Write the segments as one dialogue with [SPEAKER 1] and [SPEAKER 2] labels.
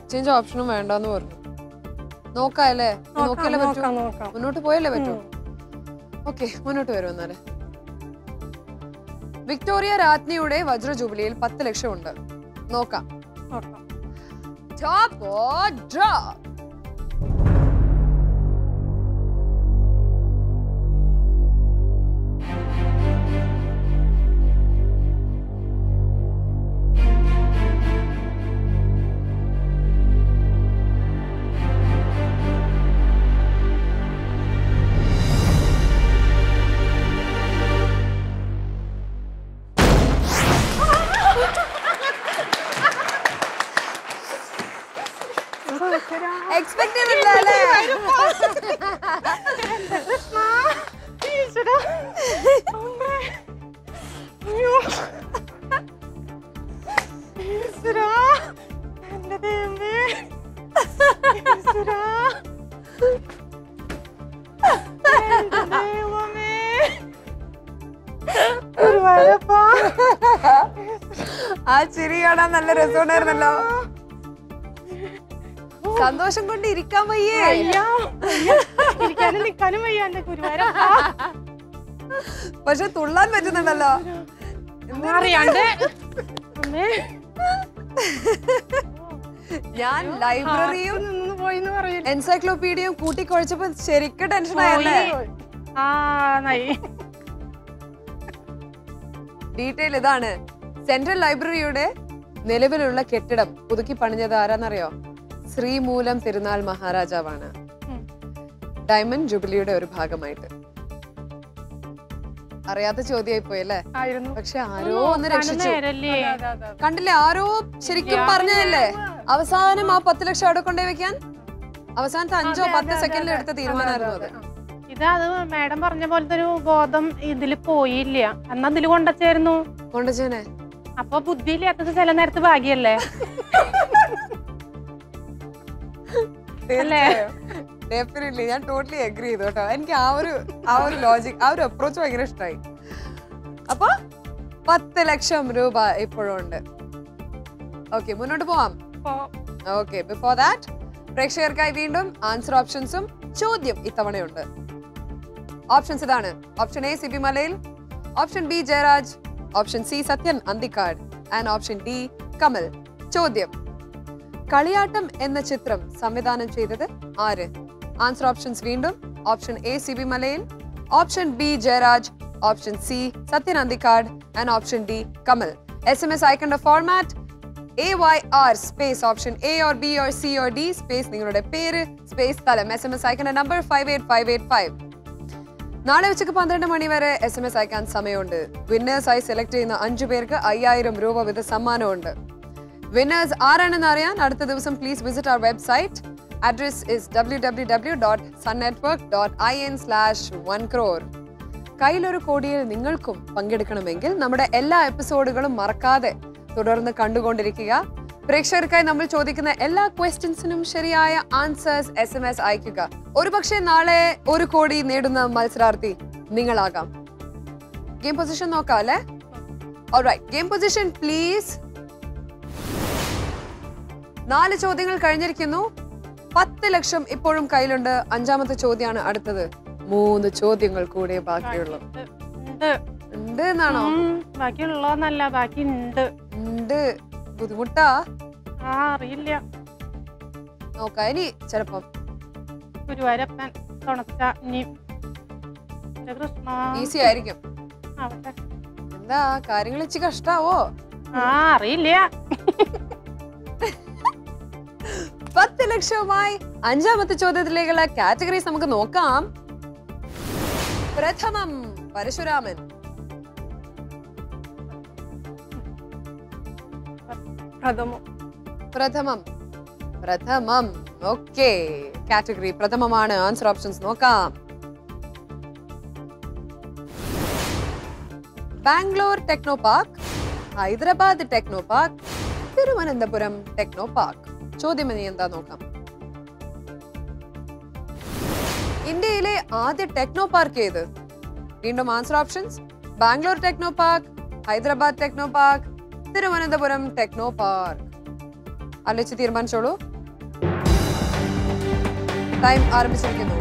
[SPEAKER 1] Exchange ഓപ്ഷനും വേണ്ടെന്ന് പറഞ്ഞു. നോക്കാല്ലേ? നോക്കിയാലേ പറ്റൂ. മുന്നോട്ട് പോയല്ലേ പറ്റൂ. ഓക്കെ, മുന്നോട്ട് വരും. എന്നാല് വിക്ടോറിയ രാജ്ഞിയുടെ വജ്ര ജൂബിലിയിൽ 10 ലക്ഷം ഉണ്ട്. നോക്കാം. Top or drop? എക്സ്പെക്ട് ചെയ്തിട്ടില്ല. ആ ചിരി കാണാൻ നല്ല രസമുണ്ടായിരുന്നല്ലോ. സന്തോഷം കൊണ്ട് ഇരിക്കാൻ വയ്യേ. പക്ഷെ തുള്ളാൻ പറ്റുന്നുണ്ടല്ലോ. ഞാൻ ലൈബ്രറിയും എൻസൈക്ലോപീഡിയയും കൂട്ടിക്കുഴച്ചപ്പോ ശരിക്കും ടെൻഷൻ ആയല്ലേ. ഡീറ്റെയിൽ ഇതാണ്. സെൻട്രൽ ലൈബ്രറിയുടെ നിലവിലുള്ള കെട്ടിടം പുതുക്കി പണിഞ്ഞത് ആരാന്നറിയോ? ശ്രീമൂലം തിരുനാൾ മഹാരാജാവാണ്. ഡയമണ്ട് ജൂബിലിയുടെ ഒരു ഭാഗമായിട്ട്. അറിയാത്ത ചോദ്യമായി പോയല്ലേ? പക്ഷെ ആരോ ഒന്ന് രക്ഷിച്ചു. കണ്ടില്ലേ, ആരോ ശരിക്കും പറഞ്ഞതല്ലേ. അവസാനം ആ 10 ലക്ഷം അവിടെ കൊണ്ടേ വെക്കാൻ അവസാനത്തെ 5-10 സെക്കൻഡിൽ എടുത്ത തീരുമാനമായിരുന്നു അത്.
[SPEAKER 2] അത് മാഡം പറഞ്ഞ പോലത്തെ ഒരു ബോധം ഇതില് പോയില്ല. എന്നാ ഇതില് കൊണ്ടുവച്ചായിരുന്നു.
[SPEAKER 1] കൊണ്ടുവച്ചേനെ.
[SPEAKER 2] അപ്പൊ ബുദ്ധിയില്ലാത്തത് ചില നേരത്ത് ഭാഗ്യല്ലേ?
[SPEAKER 1] ഡെഫിനറ്റ്ലി ഞാൻ ടോട്ടലി അഗ്രി ചെയ്തു കേട്ടോ. എനിക്ക് ആ ഒരു ലോജിക്, ആ ഒരു അപ്രോച്ച് ഭയങ്കര ഇഷ്ടമായി. അപ്പൊ 10 ലക്ഷം രൂപ ഇപ്പോഴും ഉണ്ട്. ഓക്കെ, മുന്നോട്ട് പോവാം. ഓക്കെ, ബിഫോർ ദാറ്റ് പ്രേക്ഷകർക്കായി വീണ്ടും ആൻസർ ഓപ്ഷൻസും ചോദ്യം ഇത്തവണയുണ്ട്. ഓപ്ഷൻസ് ഇതാണ്. Option A Sibi Malayil, option B Jayaraj, option C Sathyan Anthikad and option D Kamal. ചോദ്യം: കളിയാട്ടം എന്ന ചിത്രം സംവിധാനം ചെയ്തത് ആര്? ആൻസർ ഓപ്ഷൻസ് വീണ്ടും. Option A Sibi Malayil, option B Jayaraj, option C Sathyan Anthikad and option D Kamal. SMS അയക്കേണ്ട format AYR space option A or B or C or D space നിങ്ങളുടെ പേര് സ്പേസ് സ്ഥലം. SMS അയക്കേണ്ട നമ്പർ 58585. നാളെ ഉച്ചക്ക് 12 മണി വരെ SMS അയക്കാൻ സമയമുണ്ട്. വിന്നേഴ്സായി സെലക്ട് ചെയ്യുന്ന 5 പേർക്ക് 5000 രൂപ വീത സമ്മാനമുണ്ട്. വിന്നേഴ്സ് ആരാണെന്ന് അറിയാൻ അടുത്ത ദിവസം please visit our website. Address is www.sunnetwork.in/1crore. കയ്യിലൊരു കോടിയിൽ നിങ്ങൾക്കും പങ്കെടുക്കണമെങ്കിൽ നമ്മുടെ എല്ലാ എപ്പിസോഡുകളും മറക്കാതെ തുടർന്ന് കണ്ടുകൊണ്ടിരിക്കുക. പ്രേക്ഷകർക്കായി നമ്മൾ ചോദിക്കുന്ന എല്ലാ ക്വസ്റ്റ്യൻസിനും ശരിയായ ആൻസേഴ്സ് SMS അയക്കുക. ഒരുപക്ഷെ നാളെ 1 കോടി നേടുന്ന മത്സരാർത്ഥി നിങ്ങളാകാം. ഗെയിം പൊസിഷൻ നോക്കാം അല്ലേ? Alright, game position please. 4 ചോദ്യങ്ങൾ കഴിഞ്ഞിരിക്കുന്നു. 10 ലക്ഷം ഇപ്പോഴും കയ്യിലുണ്ട്. 5ാമത്തെ ചോദ്യമാണ് അടുത്തത്. 3 ചോദ്യങ്ങൾ കൂടെ ബാക്കിയുള്ളൂ. ഉണ്ട് എന്നാണോ?
[SPEAKER 2] ബാക്കിയുള്ളോന്നല്ല, ബാക്കി ഉണ്ട്.
[SPEAKER 1] ബുദ്ധിമുട്ടാ?
[SPEAKER 2] അറിയില്ല,
[SPEAKER 1] നോക്കാം. ഇനി ചിലപ്പം
[SPEAKER 2] ഗുരുവായൂരപ്പൻ തുണച്ച
[SPEAKER 1] ഈസി ആയിരിക്കും. എന്താ കാര്യങ്ങൾ ഇച്ചിരി കഷ്ടാവോ?
[SPEAKER 2] അറിയില്ല.
[SPEAKER 1] 10 ലക്ഷവുമായി 5ാമത്തെ ചോദ്യത്തിലേക്കുള്ള കാറ്റഗറീസ് നമുക്ക് നോക്കാം. പ്രഥമം പരശുരാമൻ. പ്രഥമം. ഓക്കെ, കാറ്റഗറി പ്രഥമമാണ്. ആൻസർ ഓപ്ഷൻസ് നോക്കാം. Bangalore techno park, Hyderabad techno park, Thiruvananthapuram techno park. ചോദ്യം ഇനി എന്താ നോക്കാം. ഇന്ത്യയിലെ ആദ്യ ടെക്നോ പാർക്ക് ഏത്? വീണ്ടും answer options: Bangalore techno park, Hyderabad techno park, Thiruvananthapuram techno park. ആലോചിച്ച് തീരുമാനിച്ചോളൂ. ടൈം ആരംഭിച്ചിരിക്കുന്നു.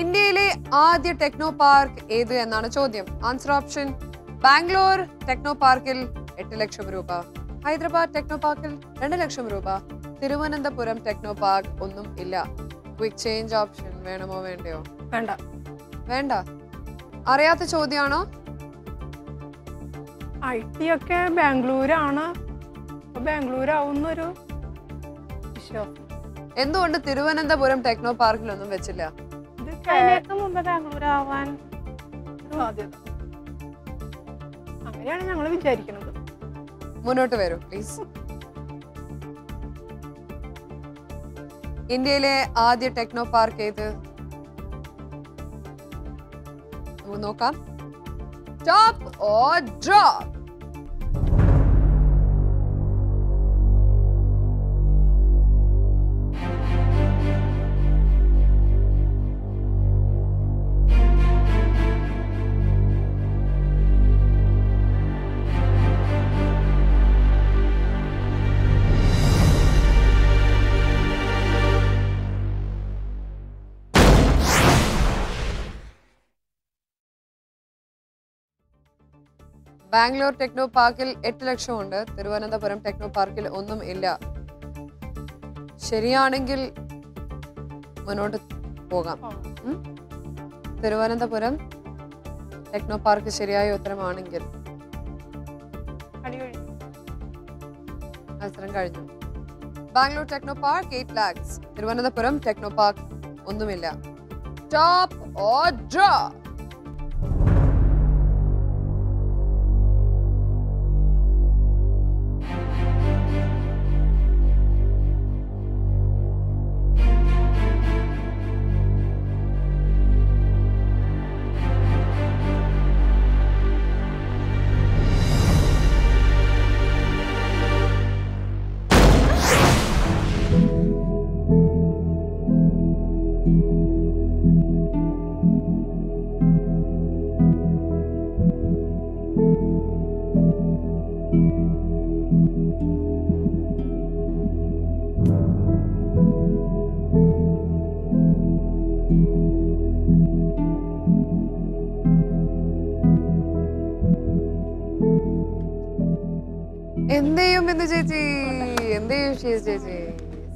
[SPEAKER 1] ഇന്ത്യയിലെ ആദ്യ ടെക്നോ പാർക്ക് ഏത് എന്നാണ് ചോദ്യം. ആൻസർ ഓപ്ഷൻ: ബാംഗ്ലൂർ ടെക്നോ പാർക്കിൽ 8 ലക്ഷം രൂപ, ഹൈദരാബാദ് ടെക്നോ പാർക്കിൽ 2 ലക്ഷം രൂപ, തിരുവനന്തപുരം ടെക്നോ പാർക്ക് ഒന്നും ഇല്ല. ക്വിക്ക് ചേഞ്ച് ഓപ്ഷൻ വേണമോ വേണ്ടയോ?
[SPEAKER 2] വേണ്ട.
[SPEAKER 1] വേണ്ട. അറിയാത്ത ചോദ്യമാണോ?
[SPEAKER 2] IT ഒക്കെ ബാംഗ്ലൂരാണ്, ബാംഗ്ലൂരാവുന്നൊരു വിശ്വാസം.
[SPEAKER 1] എന്തുകൊണ്ട് തിരുവനന്തപുരം ടെക്നോ പാർക്കിലൊന്നും വെച്ചില്ല?
[SPEAKER 2] മുമ്പ് ബാംഗ്ലൂരാവാൻ സാധ്യത അങ്ങനെയാണ് ഞങ്ങൾ വിചാരിക്കുന്നത്.
[SPEAKER 1] മുന്നോട്ട് വരൂ പ്ലീസ്. ഇന്ത്യയിലെ ആദ്യ ടെക്നോ പാർക്ക് ഏത്? നോക്കാം. Top or drop? Bangalore techno പാർക്കിൽ 8 ലക്ഷം ഉണ്ട്, തിരുവനന്തപുരം ടെക്നോ പാർക്കിൽ ഒന്നും ഇല്ല. ശരിയാണെങ്കിൽ മുന്നോട്ട് പോകാം. തിരുവനന്തപുരം ടെക്നോ പാർക്ക് ശരിയായ ഉത്തരമാണെങ്കിൽ മത്സരം കഴിഞ്ഞു. Bangalore techno park 8 lakhs, Thiruvananthapuram techno park ഒന്നുമില്ല. Top or drop? എന്തെയും എന്ത് ചേച്ചി, എന്തെയും ചേച്ചി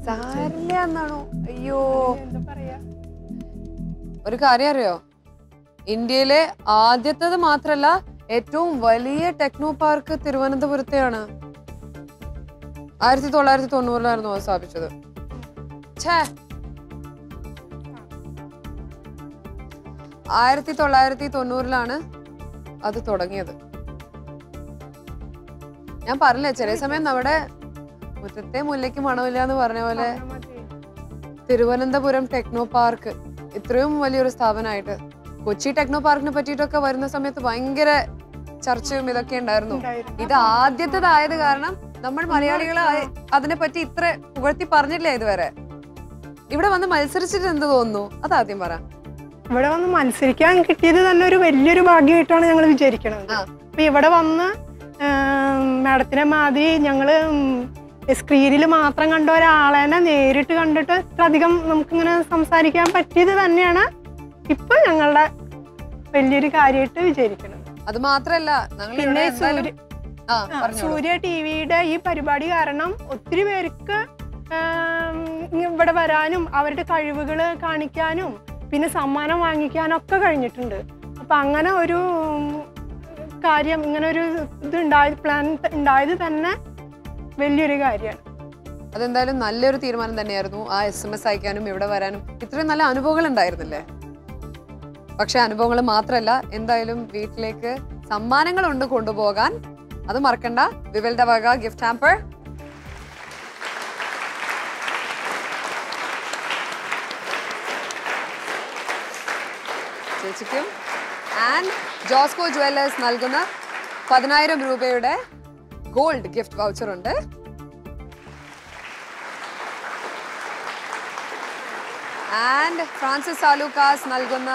[SPEAKER 1] സാരില്ല എന്നാണോ? അയ്യോ, ഒരു കാര്യം അറിയോ? ഇന്ത്യയിലെ ആദ്യത്തേത് മാത്രല്ല, ഏറ്റവും വലിയ ടെക്നോ പാർക്ക് തിരുവനന്തപുരത്തെയാണ്. 1990-ലായിരുന്നു അത് സ്ഥാപിച്ചത്. 1990-ലാണ് അത് തുടങ്ങിയത്. ഞാൻ പറഞ്ഞില്ലേ, ചില സമയം നമ്മുടെ മുറ്റത്തെ മുല്ലയ്ക്ക് മണമില്ല എന്ന് പറഞ്ഞ പോലെ തിരുവനന്തപുരം ടെക്നോ പാർക്ക് ഇത്രയും വലിയൊരു സ്ഥാപനമായിട്ട്. കൊച്ചി ടെക്നോ പാർക്കിനെ പറ്റിയിട്ടൊക്കെ വരുന്ന സമയത്ത് ഭയങ്കര ചർച്ചയും ഇതൊക്കെ ഉണ്ടായിരുന്നു. ഇത് ആദ്യത്തേതായത് കാരണം നമ്മൾ മലയാളികൾ അതിനെ പറ്റി ഇത്ര പുകഴ്ത്തി പറഞ്ഞില്ല ഇതുവരെ. ഇവിടെ വന്ന് മത്സരിച്ചിട്ട് എന്ത് തോന്നുന്നു? അതാദ്യം പറ.
[SPEAKER 2] ഇവിടെ വന്ന് മത്സരിക്കാൻ കിട്ടിയത് തന്നെ ഒരു വലിയൊരു ഭാഗ്യമായിട്ടാണ് ഞങ്ങൾ വിചാരിക്കുന്നത്. അപ്പൊ ഇവിടെ വന്ന് മാഡത്തിനെ മാതിരി ഞങ്ങള് സ്ക്രീനിൽ മാത്രം കണ്ട ഒരാളെ നേരിട്ട് കണ്ടിട്ട് ഇത്രയധികം നമുക്കിങ്ങനെ സംസാരിക്കാൻ പറ്റിയത് തന്നെയാണ് ഇപ്പൊ ഞങ്ങളുടെ വലിയൊരു കാര്യമായിട്ട് വിചാരിക്കുന്നത്.
[SPEAKER 1] അത് മാത്രല്ല,
[SPEAKER 2] പിന്നെ സൂര്യ ടിവിയുടെ ഈ പരിപാടി കാരണം ഒത്തിരി പേർക്ക് ഇവിടെ വരാനും അവരുടെ കഴിവുകൾ കാണിക്കാനും പിന്നെ സമ്മാനം വാങ്ങിക്കാനും ഒക്കെ കഴിഞ്ഞിട്ടുണ്ട്. അപ്പം അങ്ങനെ ഒരു കാര്യം, ഇങ്ങനെ ഒരു പ്ലാൻ ഉണ്ടായത് തന്നെ വലിയൊരു കാര്യമാണ്.
[SPEAKER 1] അതെന്തായാലും നല്ലൊരു തീരുമാനം തന്നെയായിരുന്നു. ആ SMS അയക്കാനും ഇവിടെ വരാനും ഇത്രയും നല്ല അനുഭവങ്ങൾ ഉണ്ടായിരുന്നില്ലേ? പക്ഷെ അനുഭവങ്ങൾ മാത്രമല്ല, എന്തായാലും വീട്ടിലേക്ക് സമ്മാനങ്ങളുണ്ട് കൊണ്ടുപോകാൻ. അത് മറക്കണ്ട. വിവൽയുടെ വക ഗിഫ്റ്റ് ഹാമ്പർ. ചേച്ചിക്കും. ആൻഡ് ജോസ്കോ ജുവല്ലേഴ്സ് നൽകുന്ന 10,000 രൂപയുടെ ഗോൾഡ് ഗിഫ്റ്റ് വൗച്ചർ ഉണ്ട്. ആൻഡ് ഫ്രാൻസിസ് സാലൂക്കാസ് നൽകുന്ന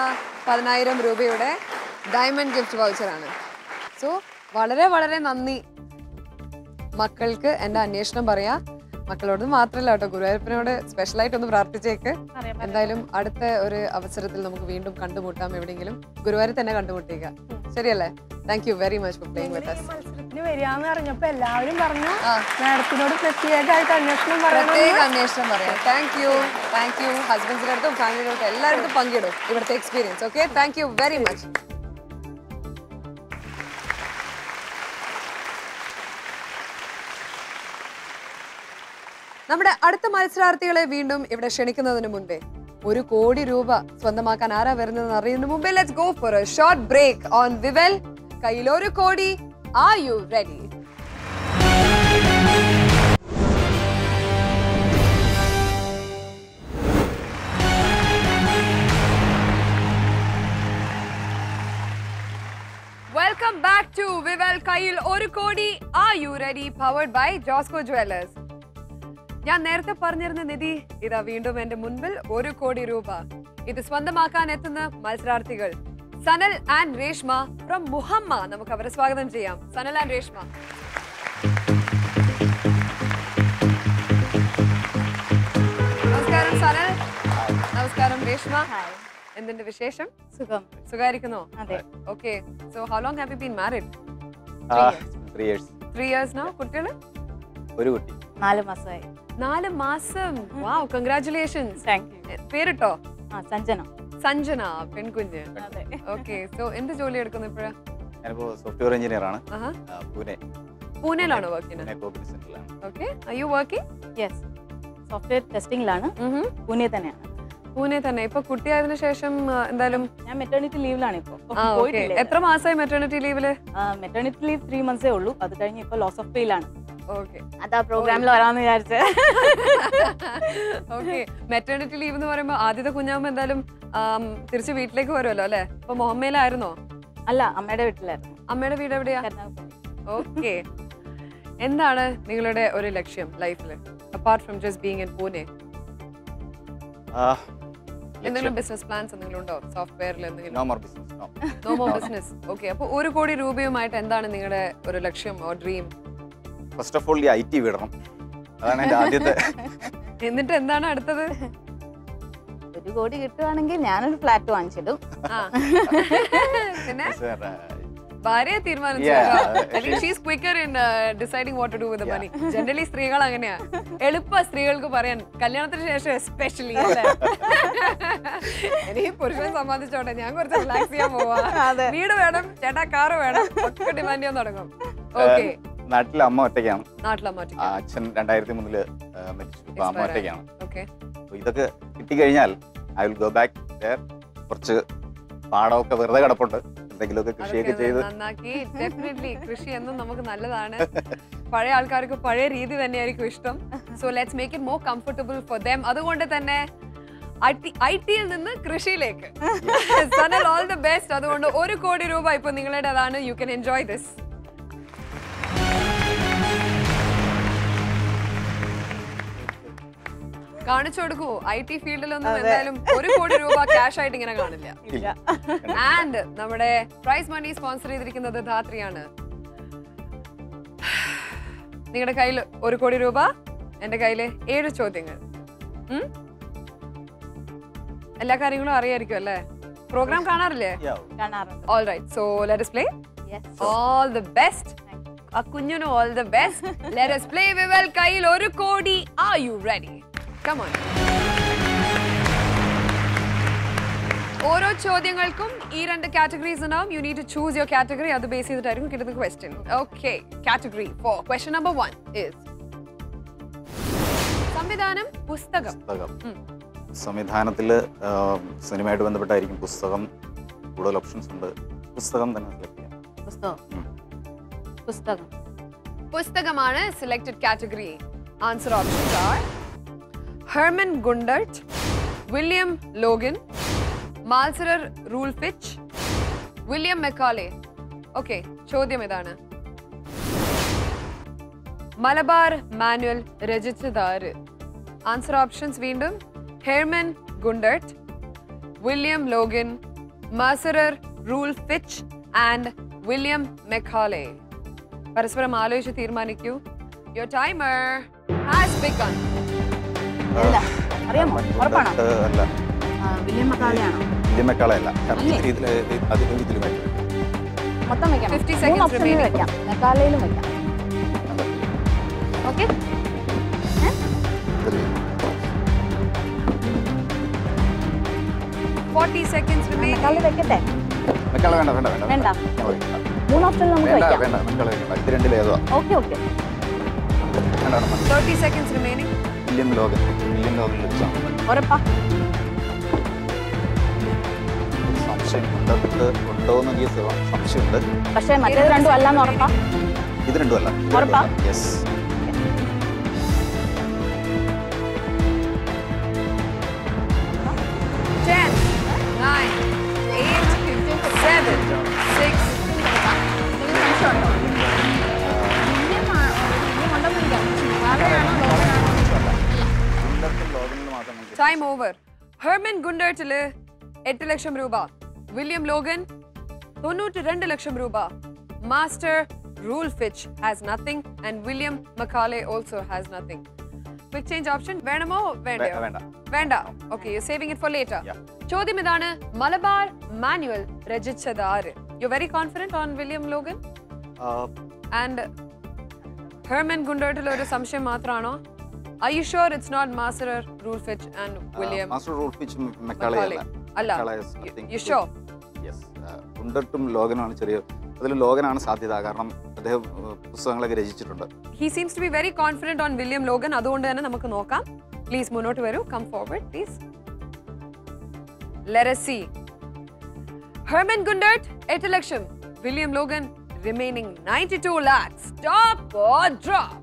[SPEAKER 1] 10,000 രൂപയുടെ ഡയമണ്ട് ഗിഫ്റ്റ് വൗച്ചറാണ്. സോ വളരെ വളരെ നന്ദി. മക്കൾക്ക് എൻ്റെ അന്വേഷണം പറയാ. മക്കളോട് മാത്രമല്ല കേട്ടോ, ഗുരുവായൂരപ്പനോട് സ്പെഷ്യലായിട്ടൊന്ന് പ്രാർത്ഥിച്ചേക്ക്. എന്തായാലും അടുത്ത ഒരു അവസരത്തിൽ നമുക്ക് വീണ്ടും കണ്ടുമുട്ടാം. എവിടെയെങ്കിലും ഗുരുവായൂർ തന്നെ കണ്ടുമുട്ടിയേക്കാം. ശരിയല്ലേ? Thank you very much for playing with us.
[SPEAKER 2] മത്സരത്തിന് വരികയെന്ന് പറഞ്ഞപ്പോൾ എല്ലാവരും പറഞ്ഞു മാഡത്തിനോട് പ്രത്യേകമായിട്ട് അന്വേഷണം പറയാം.
[SPEAKER 1] Thank you. ഹസ്ബൻഡിന്റെ അടുത്തും ഫാമിലിയുടെ അടുത്തും എല്ലാവരുടെ പങ്കിടും ഇവിടുത്തെ experience. Okay, thank you very much. നമ്മുടെ അടുത്ത മത്സരാർത്ഥികളെ വീണ്ടും ഇവിടെ ക്ഷണിക്കുന്നതിന് മുൻപേ 1 കോടി രൂപ സ്വന്തമാക്കാൻ ആരാ വരുന്നതെന്ന് അറിയുന്നതിന് മുമ്പേ let's go for a short break on വിവൽ കയ്യിൽ 1 കോടി. Are you ready? Welcome back to വിവൽ കയ്യിൽ 1 കോടി. Are you ready? Powered by Josco jewellers. ഞാൻ നേരത്തെ പറഞ്ഞിരുന്ന നിധി ഇതാ വീണ്ടും എന്റെ മുൻപിൽ. 1 കോടി രൂപ. ഇത് സ്വന്തമാക്കാൻ എത്തുന്ന മത്സരാർത്ഥികൾ സനൽ ആൻഡ് രേഷ്മ ഫ്രം മുഹമ്മ. നമുക്ക് അവരെ സ്വാഗതം ചെയ്യാം. സനൽ ആൻഡ് രേഷ്മ. നമസ്കാരം സനൽ. നമസ്കാരം രേഷ്മ. എന്തിന്റെ വിശേഷം?
[SPEAKER 3] സുഖം.
[SPEAKER 1] സുഖായിരിക്കുന്നോ?
[SPEAKER 3] അതെ.
[SPEAKER 1] Okay. So how long have you been married?
[SPEAKER 4] 3 years.
[SPEAKER 1] Now. കുട്ടികള്?
[SPEAKER 4] ഒരു കുട്ടി.
[SPEAKER 3] 4 മാസമായി.
[SPEAKER 1] 4 മാസം. Wow, congratulations.
[SPEAKER 3] Thank you.
[SPEAKER 1] പേരിട്ടോ?
[SPEAKER 3] സഞ്ജന.
[SPEAKER 1] സഞ്ജന, പെൺകുഞ്ഞ്.
[SPEAKER 3] അതെ.
[SPEAKER 1] ഓക്കെ. സോ എന്ത് ജോലി എടുക്കുന്നു ഇപ്പോഴാ?
[SPEAKER 4] ഞാനിപ്പോ സോഫ്റ്റ്വെയർ എഞ്ചിനീയർ ആണ്.
[SPEAKER 1] പൂനെയിലാണോ വർക്ക് ചെയ്യുന്നത്?
[SPEAKER 4] കോപ്പിംഗ് സെന്ററിലാണ്.
[SPEAKER 1] Okay. Are you working?
[SPEAKER 3] Yes, സോഫ്റ്റ്വെയർ ടെസ്റ്റിംഗിലാണ്. പൂനെ തന്നെയാണ്.
[SPEAKER 1] പൂനെ തന്നെ. ഇപ്പൊ കുട്ടിയായതിനു ശേഷം എന്തായാലും
[SPEAKER 3] ഞാൻ മെറ്റേണിറ്റി ലീവിലാണ് ഇപ്പൊ.
[SPEAKER 1] എത്ര മാസമായി മെറ്റേണിറ്റി ലീവില്?
[SPEAKER 3] മെറ്റേണിറ്റി ലീവ് 3 monthsേ ഉള്ളൂ. അത് കഴിഞ്ഞ് ഇപ്പൊ ലോസ് ഓഫ് പേയിലാണ്.
[SPEAKER 1] ഓക്കെ.
[SPEAKER 3] അതാ പ്രോഗ്രാമിൽ വരാമെന്ന് വിചാരിച്ചത്.
[SPEAKER 1] ഓക്കെ. മെറ്റേണിറ്റി ലീവ് എന്ന് പറയുമ്പോ ആദ്യത്തെ കുഞ്ഞാകുമ്പോ എന്തായാലും തിരിച്ച് വീട്ടിലേക്ക് വരുമല്ലോ അല്ലെ? ഇപ്പൊ മുഹമ്മയിലായിരുന്നോ?
[SPEAKER 3] അല്ല, അമ്മയുടെ വീട്ടിലായിരുന്നു.
[SPEAKER 1] അമ്മയുടെ വീട് എവിടെയാ? ഓക്കെ. എന്താണ് നിങ്ങളുടെ ഒരു ലക്ഷ്യം ലൈഫിൽ apart from just being in Pune? എന്തെങ്കിലും ബിസിനസ് പ്ലാൻസ് എന്തെങ്കിലും ഉണ്ടോ? സോഫ്റ്റ്വെയറിൽ എന്തെങ്കിലും?
[SPEAKER 4] No more business.
[SPEAKER 1] No more business. Okay. അപ്പൊ 1 കോടി രൂപയുമായിട്ട് എന്താണ് നിങ്ങളുടെ ഒരു ലക്ഷ്യം or dream?
[SPEAKER 4] First of all ഈ IT വിടണം. അതാണ് എന്റെ ആദ്യത്തെ.
[SPEAKER 1] എന്നിട്ട് എന്താണ് അടുത്തത്?
[SPEAKER 3] 1 കോടി കിട്ടുവാണെങ്കിൽ ഞാനൊരു ഫ്ലാറ്റ് വാങ്ങിച്ചിടും.
[SPEAKER 1] പിന്നെ ഭാര്യയെ തീരുമാനിച്ചു. She's quicker in deciding what to do with the money. Generally സ്ത്രീകൾ അങ്ങനെയാ. എളുപ്പ സ്ത്രീകൾക്ക് പറയാൻ, കല്യാണത്തിന് ശേഷം എസ്പെഷ്യലി. എനിക്ക് പുരുഷനെ സംബന്ധിച്ചോട്ടെ ഞാൻ കുറച്ച് റിലാക്സ് ചെയ്യാൻ പോവാ. വീട് വേണം, ചേട്ടാ കാറ് വേണം, ഒക്കെ ഡിമാൻഡ് ചെയ്യാൻ തുടങ്ങും. ഓക്കെ.
[SPEAKER 4] നാട്ടിലെ അമ്മ ഒറ്റയ്ക്കാണ്.
[SPEAKER 1] നാട്ടിലമ്മ ഒറ്റയ്ക്ക്.
[SPEAKER 4] അച്ഛൻ 2003 മരിച്ചു. അപ്പൊ അമ്മ ഒറ്റയ്ക്കാണ്.
[SPEAKER 1] ഓക്കെ.
[SPEAKER 4] ഇതൊക്കെ കിട്ടിക്കഴിഞ്ഞാൽ I will go back there. കുറച്ച് പാടമൊക്കെ വെറുതെ കിടപ്പുണ്ട്. എന്തെങ്കിലുമൊക്കെ കൃഷിയൊക്കെ ചെയ്ത്
[SPEAKER 1] നന്നാക്കി. ഡെഫിനറ്റ്ലി കൃഷി എന്നും നമുക്ക് നല്ലതാണ്. പഴയ ആൾക്കാർക്ക് പഴയ രീതി തന്നെയായിരിക്കും ഇഷ്ടം. So let's make it more comfortable for them. അതുകൊണ്ട് തന്നെ IT-യിൽ നിന്ന് കൃഷിയിലേക്ക്. Sanal, all the best. അതുകൊണ്ട് 1 കോടി രൂപ ഇപ്പൊ നിങ്ങളുടേതാണ്. You can enjoy this. കാണിച്ചു കൊടുക്കൂ. IT ഫീൽഡിലൊന്നും എന്തായാലും 1 കോടി രൂപ ക്യാഷ് ആയിട്ട് ഇങ്ങനെ കാണില്ല. ആൻഡ് നമ്മുടെ പ്രൈസ് മണി സ്പോൺസർ ചെയ്തിരിക്കുന്നത് ധാത്രിയാണ്. നിങ്ങളുടെ കയ്യിൽ 1 കോടി രൂപ, എന്റെ കയ്യില് 7 ചോദ്യങ്ങൾ. എല്ലാ കാര്യങ്ങളും അറിയായിരിക്കും അല്ലേ? പ്രോഗ്രാം കാണാറില്ലേ?
[SPEAKER 3] കാണാറുണ്ട്.
[SPEAKER 1] All right. So let us play. All the best. ആ കുഞ്ഞിനും all the best. Let us play വിവൽ കയ്യിൽ 1 കോടി. Are you ready? Come on. ഓരോ ചോദ്യങ്ങൾക്കും ഈ 2 categories ഉണ്ടാവും. You need to choose your category. അത് ബേസ് ചെയ്തിട്ടായിരിക്കും കിട്ടുന്ന question. Okay. Category 4. Question number 1 is സംവിധാനം പുസ്തകം.
[SPEAKER 4] സംവിധാനത്തിൽ സിനിമയായിട്ട് ബന്ധപ്പെട്ടായിരിക്കും പുസ്തകം. കൂടുതൽ ഓപ്ഷൻസ് ഉണ്ട്. പുസ്തകം തന്നെ സെലക്ട് ചെയ്യാം.
[SPEAKER 1] പുസ്തകമാണ് selected category. Answer options are Herman Gundert, William Logan, Malserer Rulfitch, William Macaulay. Okay, ചോദ്യം ഇതാണ്. മലബാർ മാനുവൽ രചിച്ചതാര്? ആൻസർ ഓപ്ഷൻസ് വീണ്ടും Hermann Gundert, William Logan, Maserer Rulfitch and William Macaulay. പരസ്പരം ആലോചിച്ച് തീരുമാനിക്കൂ. Your timer has begun.
[SPEAKER 3] അറിയാമോ? ഉറപ്പാണോ?
[SPEAKER 4] അല്ല.
[SPEAKER 3] വില്യം മക്കാലെ ആണോ?
[SPEAKER 4] വില്യം മക്കാലെ അല്ല.
[SPEAKER 3] മൊത്തം വെക്കണം.
[SPEAKER 1] 50 seconds remaining.
[SPEAKER 3] വെക്കാം. മെക്കാലയിലും വെക്കാം. ഓക്കെ?
[SPEAKER 1] 40 seconds remaining.
[SPEAKER 3] മെക്കാലെ വെക്കട്ടെ?
[SPEAKER 4] മെക്കാലെ വേണ്ട.
[SPEAKER 3] വേണ്ട. 3 ഓപ്ഷനിൽ നമുക്ക് വെക്കാം.
[SPEAKER 4] വേണ്ട. മെക്കാലെ വേണ്ട. ഇത് രണ്ടിലേതോ?
[SPEAKER 3] Okay.
[SPEAKER 1] 30 seconds remaining.
[SPEAKER 4] William Logan വെച്ചാണ്.
[SPEAKER 3] ഉറപ്പാ?
[SPEAKER 4] സംശയം ഉണ്ടോ എന്ന് എനിക്ക് സംശയമുണ്ട്.
[SPEAKER 3] പക്ഷേ മറ്റേത് രണ്ടും അല്ലാന്ന് ഉറപ്പാ?
[SPEAKER 4] ഇത് രണ്ടും അല്ല.
[SPEAKER 3] ഉറപ്പാ?
[SPEAKER 4] Yes.
[SPEAKER 1] Time over. Herman Gundertile 8 ലക്ഷം രൂപ, വില്യം ലോഗൻ 92 ലക്ഷം രൂപ, master റൂൾഫിച്ച് has nothing and William Macaulay also has nothing. Quick change option വേണമോ വേണ്ടയോ? വേണ്ട. Okay, you're saving it for later. ചോദ്യം ഇതാണ്, മലബാർ മാനുവൽ രചിച്ചതാര്? You're very confident on William Logan? And Herman Gundertile ഒരു സംശയം മാത്രമാണോ? Are you sure it's not Maserer Rulfitch and William?
[SPEAKER 4] Master Rulfitch Macaulay
[SPEAKER 1] അല്ല. You sure?
[SPEAKER 4] യെസ്. ഗുണ്ടർട്ടും ലോഗനുമാണ് അതിൽ ലോഗനാണ് സാധ്യത. കാരണം അദ്ദേഹം പുസ്തകങ്ങളൊക്കെ രചിച്ചിട്ടുണ്ട്.
[SPEAKER 1] He seems to be very confident on William Logan. അതുകൊണ്ട് തന്നെ നമുക്ക് നോക്കാം. Please മുന്നോട്ട് വരൂ. Come forward, please. Let us see. Herman Gundert 8 lakh, William Logan remaining 92 lakhs. Stop or drop?